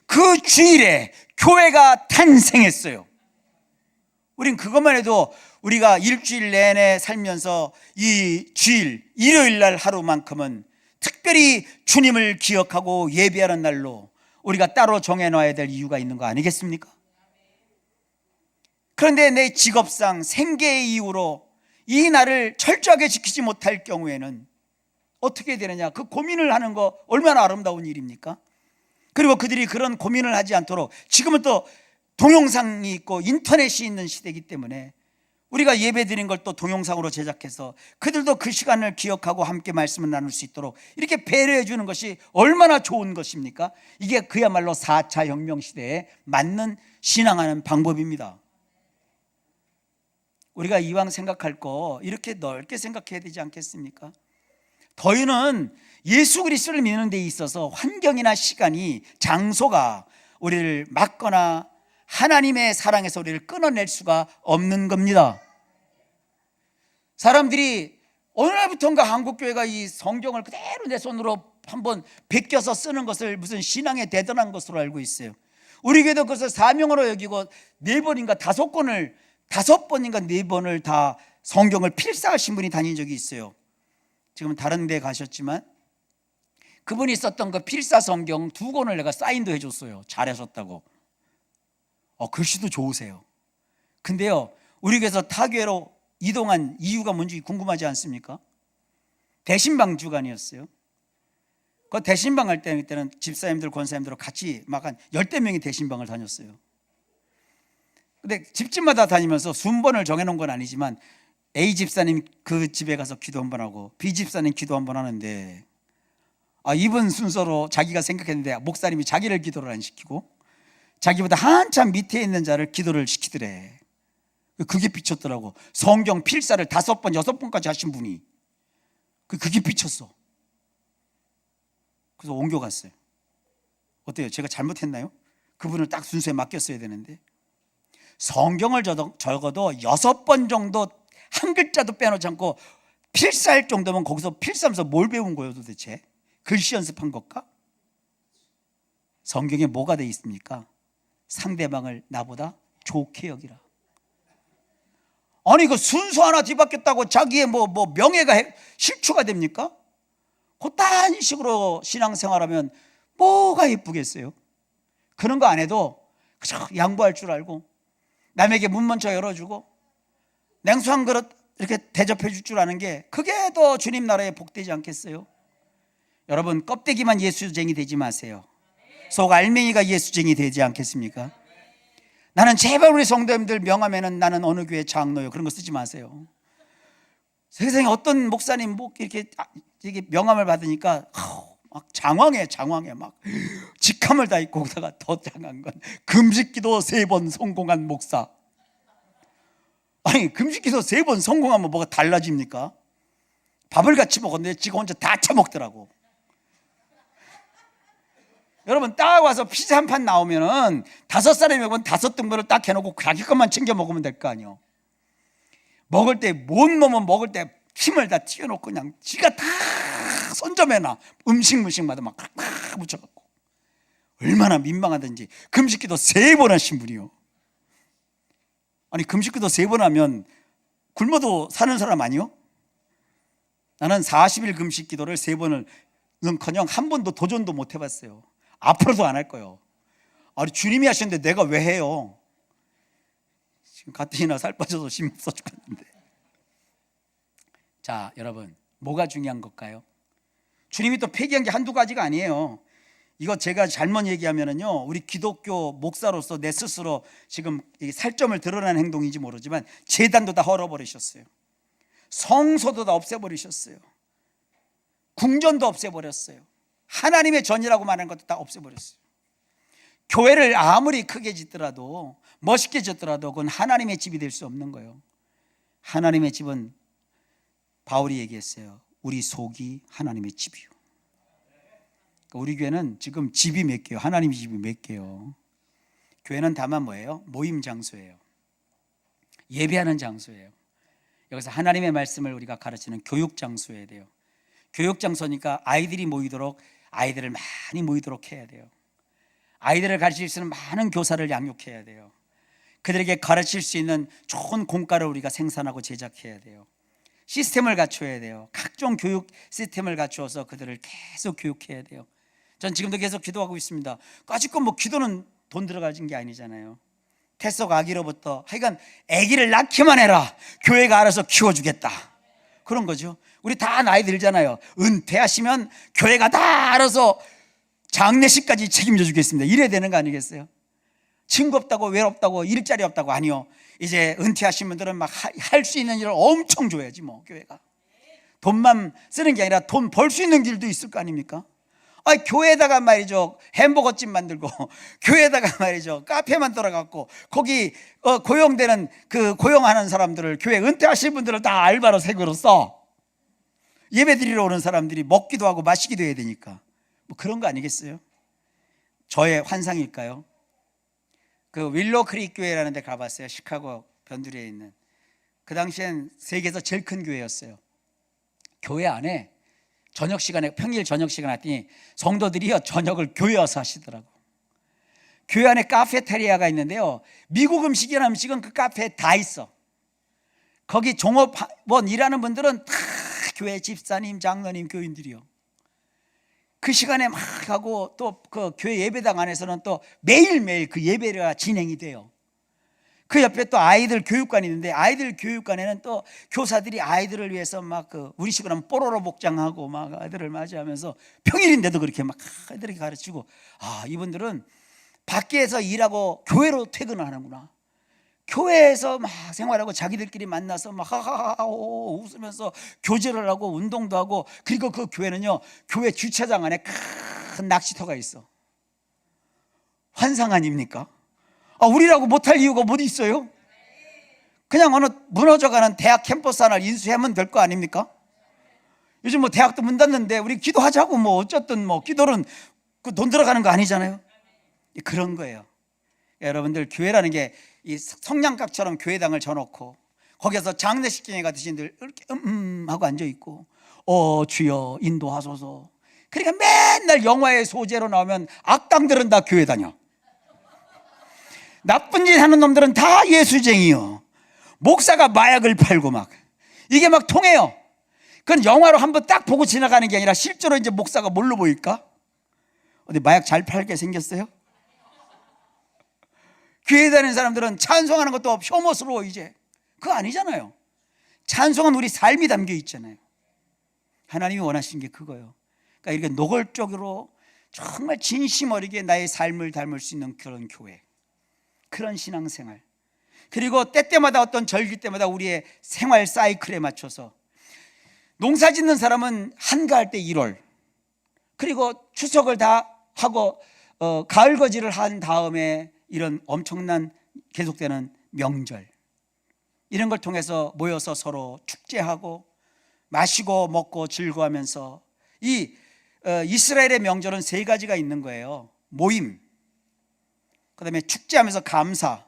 그 주일에 교회가 탄생했어요. 우린 그것만 해도 우리가 일주일 내내 살면서 이 주일, 일요일 날 하루만큼은 특별히 주님을 기억하고 예배하는 날로 우리가 따로 정해놔야 될 이유가 있는 거 아니겠습니까? 그런데 내 직업상 생계의 이유로 이 날을 철저하게 지키지 못할 경우에는 어떻게 되느냐, 그 고민을 하는 거 얼마나 아름다운 일입니까? 그리고 그들이 그런 고민을 하지 않도록, 지금은 또 동영상이 있고 인터넷이 있는 시대이기 때문에 우리가 예배 드린 걸 또 동영상으로 제작해서 그들도 그 시간을 기억하고 함께 말씀을 나눌 수 있도록 이렇게 배려해 주는 것이 얼마나 좋은 것입니까? 이게 그야말로 4차 혁명 시대에 맞는 신앙하는 방법입니다. 우리가 이왕 생각할 거 이렇게 넓게 생각해야 되지 않겠습니까? 저희는 예수 그리스도를 믿는 데 있어서 환경이나 시간이, 장소가 우리를 막거나 하나님의 사랑에서 우리를 끊어낼 수가 없는 겁니다. 사람들이 어느 날부터인가 한국교회가 이 성경을 그대로 내 손으로 한번 베껴서 쓰는 것을 무슨 신앙의 대단한 것으로 알고 있어요. 우리 교회도 그것을 사명으로 여기고 4번인가 5번인가 4번을 다 성경을 필사하신 분이 다닌 적이 있어요. 지금은 다른 데 가셨지만 그분이 썼던 그 필사 성경 2권을 내가 사인도 해줬어요. 잘하셨다고. 글씨도 좋으세요. 근데요, 우리 교회에서 타교회로 이동한 이유가 뭔지 궁금하지 않습니까? 대신방 주간이었어요. 그 대신방 할 때는 집사님들, 권사님들 같이 막 한 10대 명이 대신방을 다녔어요. 근데 집집마다 다니면서 순번을 정해놓은 건 아니지만 A 집사님 그 집에 가서 기도 한 번 하고 B 집사님 기도 한 번 하는데, 이분 순서로 자기가 생각했는데 목사님이 자기를 기도를 안 시키고 자기보다 한참 밑에 있는 자를 기도를 시키더래. 그게 비쳤더라고. 성경 필사를 5번, 6번까지 하신 분이 그게 비쳤어. 그래서 옮겨갔어요. 어때요? 제가 잘못했나요? 그분을 딱 순서에 맡겼어야 되는데. 성경을 적어도 6번 정도 한 글자도 빼놓지 않고 필사할 정도면 거기서 필사하면서 뭘 배운 거예요 도대체? 글씨 연습한 것까? 성경에 뭐가 돼 있습니까? 상대방을 나보다 좋게 여기라. 아니 그 순서 하나 뒤바뀌었다고 자기의 뭐 명예가 실추가 됩니까? 그딴 식으로 신앙생활하면 뭐가 예쁘겠어요? 그런 거 안 해도 그저 양보할 줄 알고 남에게 문 먼저 열어주고 냉수 한 그릇 이렇게 대접해 줄 줄 아는 게, 그게 더 주님 나라에 복되지 않겠어요? 여러분, 껍데기만 예수쟁이 되지 마세요. 속 알맹이가 예수쟁이 되지 않겠습니까? 나는 제발 우리 성도님들 명함에는 나는 어느 교회 장로요 그런 거 쓰지 마세요. 세상에 어떤 목사님 이렇게 명함을 받으니까 막 장황해 막 직함을 다 입고 오다가 더 장한 건 금식기도 3번 성공한 목사. 아니 금식기도 3번 성공하면 뭐가 달라집니까? 밥을 같이 먹었는데 지가 혼자 다 처먹더라고. 여러분, 딱 와서 피자 한 판 나오면은 5사람이 먹으면 5등분을 딱 해놓고 자기 것만 챙겨 먹으면 될 거 아니에요. 먹을 때 못 먹으면 먹을 때 힘을 다 튀어놓고 그냥 지가 다 손점해놔. 음식마다 막 팍팍 묻혀갖고. 얼마나 민망하든지. 금식기도 3번 하신 분이요. 아니 금식기도 3번 하면 굶어도 사는 사람 아니요? 나는 40일 금식기도를 3번을 는커녕 한 번도 도전도 못 해봤어요. 앞으로도 안 할 거예요. 아니 주님이 하셨는데 내가 왜 해요? 지금 가뜩이나 살 빠져서 힘 없어 죽겠는데. 자 여러분, 뭐가 중요한 걸까요? 주님이 또 폐기한 게 한두 가지가 아니에요. 이거 제가 잘못 얘기하면은요, 우리 기독교 목사로서 내 스스로 지금 살점을 드러내는 행동인지 모르지만 제단도 다 헐어버리셨어요. 성소도 다 없애버리셨어요. 궁전도 없애버렸어요. 하나님의 전이라고 말하는 것도 다 없애버렸어요. 교회를 아무리 크게 짓더라도 멋있게 짓더라도 그건 하나님의 집이 될 수 없는 거예요. 하나님의 집은 바울이 얘기했어요. 우리 속이 하나님의 집이요. 우리 교회는 지금 집이 몇 개요? 하나님의 집이 몇 개요? 교회는 다만 뭐예요? 모임 장소예요. 예배하는 장소예요. 여기서 하나님의 말씀을 우리가 가르치는 교육 장소여야 돼요. 교육 장소니까 아이들이 모이도록, 아이들을 많이 모이도록 해야 돼요. 아이들을 가르칠 수 있는 많은 교사를 양육해야 돼요. 그들에게 가르칠 수 있는 좋은 공과를 우리가 생산하고 제작해야 돼요. 시스템을 갖춰야 돼요. 각종 교육 시스템을 갖추어서 그들을 계속 교육해야 돼요. 전 지금도 계속 기도하고 있습니다. 까짓 건 뭐 기도는 돈 들어가진 게 아니잖아요. 태석 아기로부터 하여간 아기를 낳기만 해라, 교회가 알아서 키워주겠다, 그런 거죠. 우리 다 나이 들잖아요. 은퇴하시면 교회가 다 알아서 장례식까지 책임져 주겠습니다, 이래야 되는 거 아니겠어요? 친구 없다고, 외롭다고, 일자리 없다고. 아니요, 이제 은퇴하신 분들은 막 할 수 있는 일을 엄청 줘야지 뭐. 교회가 돈만 쓰는 게 아니라 돈 벌 수 있는 길도 있을 거 아닙니까? 교회에다가 말이죠, 햄버거집 만들고, 교회에다가 말이죠, 카페 만들어갖고, 거기 고용되는 그 고용하는 사람들을, 교회 은퇴하신 분들을 다 알바로 세금으로 써. 예배 드리러 오는 사람들이 먹기도 하고 마시기도 해야 되니까. 뭐 그런 거 아니겠어요? 저의 환상일까요? 그 윌로우 크릭 교회라는 데 가봤어요. 시카고 변두리에 있는. 그 당시엔 세계에서 제일 큰 교회였어요. 교회 안에 저녁 시간에, 평일 저녁 시간에 왔더니 성도들이요, 저녁을 교회 와서 하시더라고. 교회 안에 카페테리아가 있는데요, 미국 음식이나 음식은 그 카페에 다 있어. 거기 종업원 일하는 분들은 다 교회 집사님, 장로님, 교인들이요. 그 시간에 막 하고, 또 그 교회 예배당 안에서는 또 매일매일 그 예배가 진행이 돼요. 그 옆에 또 아이들 교육관이 있는데, 아이들 교육관에는 또 교사들이 아이들을 위해서 막 우리식으로 하면 뽀로로 목장하고 막 아이들을 맞이하면서, 평일인데도 그렇게 막 아이들에게 가르치고. 이분들은 밖에서 일하고 교회로 퇴근을 하는구나. 교회에서 막 생활하고 자기들끼리 만나서 막 하하하 웃으면서 교제를 하고 운동도 하고. 그리고 그 교회는요, 교회 주차장 안에 큰 낚시터가 있어. 환상 아닙니까? 우리라고 못할 이유가 뭐 있어요? 그냥 어느 무너져가는 대학 캠퍼스 하나를 인수하면 될 거 아닙니까? 요즘 뭐 대학도 문 닫는데 우리 기도하자고, 뭐 어쨌든 뭐 기도는 그 돈 들어가는 거 아니잖아요. 그런 거예요. 여러분들, 교회라는 게 이 성냥갑처럼 교회당을 져놓고 거기서 장례식장에 가듯이 이렇게 하고 앉아있고, 주여 인도하소서. 그러니까 맨날 영화의 소재로 나오면 악당들은 다 교회 다녀. 나쁜 짓 하는 놈들은 다 예수쟁이요. 목사가 마약을 팔고 막, 이게 막 통해요. 그건 영화로 한번 딱 보고 지나가는 게 아니라 실제로 이제 목사가 뭘로 보일까? 어디 마약 잘 팔게 생겼어요? 교회 다니는 사람들은 찬송하는 것도 혐오스러워 이제. 그거 아니잖아요. 찬송은 우리 삶이 담겨 있잖아요. 하나님이 원하시는 게 그거예요. 그러니까 이렇게 노골적으로 정말 진심 어리게 나의 삶을 닮을 수 있는 그런 교회, 그런 신앙생활. 그리고 때때마다 어떤 절기 때마다 우리의 생활 사이클에 맞춰서, 농사 짓는 사람은 한가할 때 1월, 그리고 추석을 다 하고 가을 거지를 한 다음에 이런 엄청난 계속되는 명절, 이런 걸 통해서 모여서 서로 축제하고 마시고 먹고 즐거워하면서, 이 이스라엘의 명절은 3가지가 있는 거예요. 모임, 그 다음에 축제하면서 감사,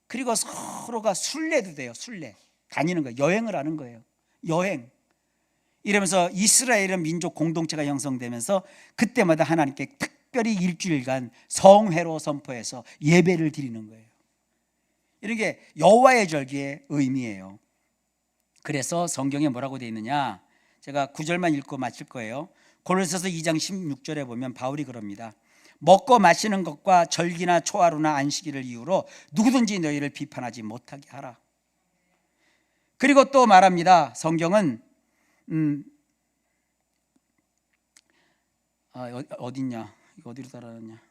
그리고 서로가 순례도 돼요. 순례 다니는 거예요. 여행을 하는 거예요. 여행. 이러면서 이스라엘은 민족 공동체가 형성되면서 그때마다 하나님께 특별히 일주일간 성회로 선포해서 예배를 드리는 거예요. 이런 게 여호와의 절기의 의미예요. 그래서 성경에 뭐라고 되어 있느냐, 제가 9절만 읽고 마칠 거예요. 고린도서 2장 16절에 보면 바울이 그럽니다. 먹고 마시는 것과 절기나 초하루나 안식일을 이유로 누구든지 너희를 비판하지 못하게 하라. 그리고 또 말합니다. 성경은 어딨냐, 이거 어디로 따라왔냐,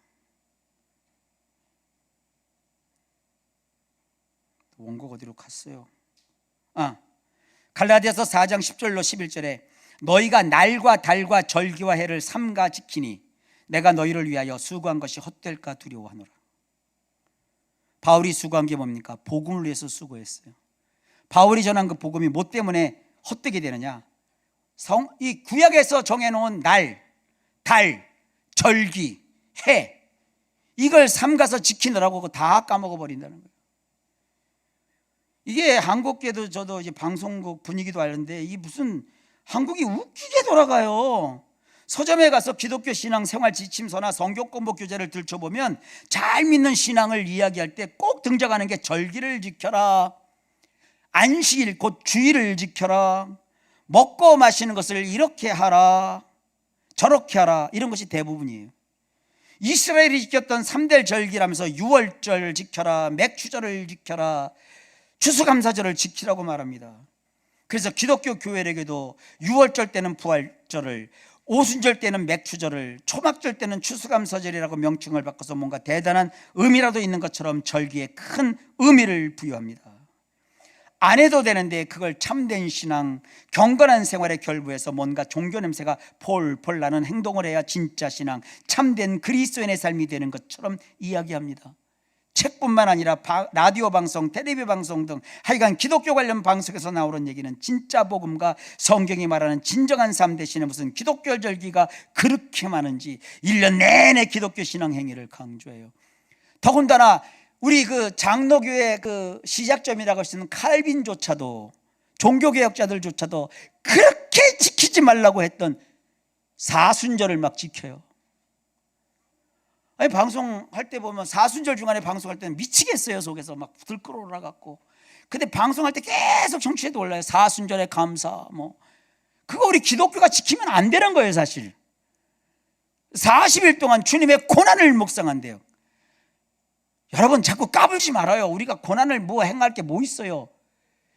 원고가 어디로 갔어요? 갈라디아서 4장 10절로 11절에 너희가 날과 달과 절기와 해를 삼가 지키니 내가 너희를 위하여 수고한 것이 헛될까 두려워하노라. 바울이 수고한 게 뭡니까? 복음을 위해서 수고했어요. 바울이 전한 그 복음이 뭐 때문에 헛되게 되느냐, 이 구약에서 정해놓은 날, 달, 절기, 해, 이걸 삼가서 지키느라고 다 까먹어 버린다는 거예요. 이게 한국계도 저도 이제 방송국 분위기도 알는데 이 무슨 한국이 웃기게 돌아가요. 서점에 가서 기독교 신앙 생활 지침서나 성경 공부 교재를 들춰보면 잘 믿는 신앙을 이야기할 때 꼭 등장하는 게 절기를 지켜라, 안식일 곧 주일을 지켜라, 먹고 마시는 것을 이렇게 하라, 저렇게 하라, 이런 것이 대부분이에요. 이스라엘이 지켰던 3대 절기라면서 유월절 지켜라, 맥추절을 지켜라, 추수감사절을 지키라고 말합니다. 그래서 기독교 교회에게도 유월절 때는 부활절을, 오순절 때는 맥추절을, 초막절 때는 추수감사절이라고 명칭을 바꿔서 뭔가 대단한 의미라도 있는 것처럼 절기에 큰 의미를 부여합니다. 안 해도 되는데 그걸 참된 신앙, 경건한 생활에 결부해서 뭔가 종교 냄새가 폴폴 나는 행동을 해야 진짜 신앙, 참된 그리스도인의 삶이 되는 것처럼 이야기합니다. 책뿐만 아니라 라디오 방송, 텔레비전 방송 등 하여간 기독교 관련 방송에서 나오는 얘기는 진짜 복음과 성경이 말하는 진정한 삶 대신에 무슨 기독교 절기가 그렇게 많은지 1년 내내 기독교 신앙 행위를 강조해요. 더군다나 우리 그 장로교회 그 시작점이라고 할 수 있는 칼빈조차도, 종교개혁자들조차도 그렇게 지키지 말라고 했던 사순절을 막 지켜요. 아니, 방송할 때 보면 사순절 중간에 방송할 때는 미치겠어요. 속에서 막 들끓어 갖고. 근데 방송할 때 계속 정치에도 올라요. 사순절의 감사 뭐. 그거 우리 기독교가 지키면 안 되는 거예요, 사실. 40일 동안 주님의 고난을 묵상한대요. 여러분 자꾸 까불지 말아요. 우리가 고난을 뭐 행할 게 뭐 있어요.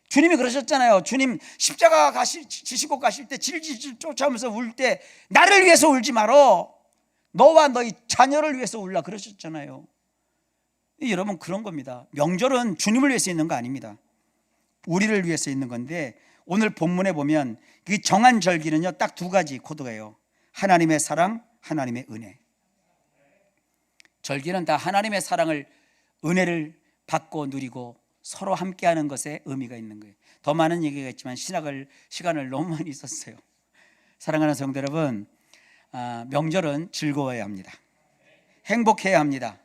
주님이 그러셨잖아요. 주님 십자가 지시고 가실 때 질질 쫓아오면서 울 때 나를 위해서 울지 말어, 너와 너희 자녀를 위해서 울라 그러셨잖아요. 여러분 그런 겁니다. 명절은 주님을 위해서 있는 거 아닙니다. 우리를 위해서 있는 건데, 오늘 본문에 보면 그 정한 절기는요 딱 두 가지 코드예요. 하나님의 사랑, 하나님의 은혜. 절기는 다 하나님의 사랑을, 은혜를 받고 누리고 서로 함께하는 것에 의미가 있는 거예요. 더 많은 얘기가 있지만 시간을 너무 많이 썼어요. 사랑하는 성도 여러분, 명절은 즐거워야 합니다. 행복해야 합니다.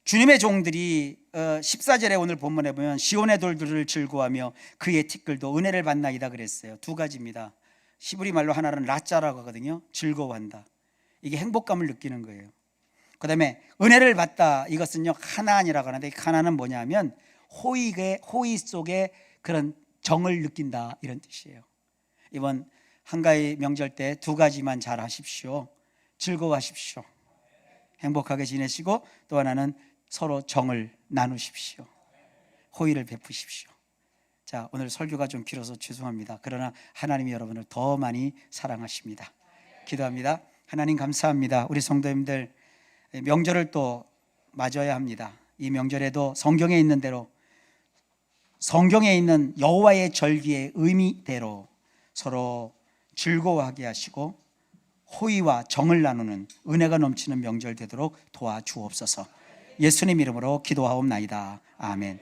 주님의 종들이 14절에 오늘 본문에 보면 시온의 돌들을 즐거워하며 그의 티끌도 은혜를 받나이다 그랬어요. 두 가지입니다. 히브리 말로 하나는 라짜라고 하거든요. 즐거워한다. 이게 행복감을 느끼는 거예요. 그 다음에 은혜를 받다, 이것은요 하나니라고 하는데, 하나는 뭐냐면 호의 속에 그런 정을 느낀다, 이런 뜻이에요. 이번 한가위 명절 때 두 가지만 잘 하십시오. 즐거워하십시오. 행복하게 지내시고, 또 하나는 서로 정을 나누십시오. 호의를 베푸십시오. 자, 오늘 설교가 좀 길어서 죄송합니다. 그러나 하나님이 여러분을 더 많이 사랑하십니다. 기도합니다. 하나님 감사합니다. 우리 성도님들 명절을 또 맞아야 합니다. 이 명절에도 성경에 있는 대로, 성경에 있는 여호와의 절기의 의미대로 서로 즐거워하게 하시고 호의와 정을 나누는 은혜가 넘치는 명절 되도록 도와주옵소서. 예수님 이름으로 기도하옵나이다. 아멘.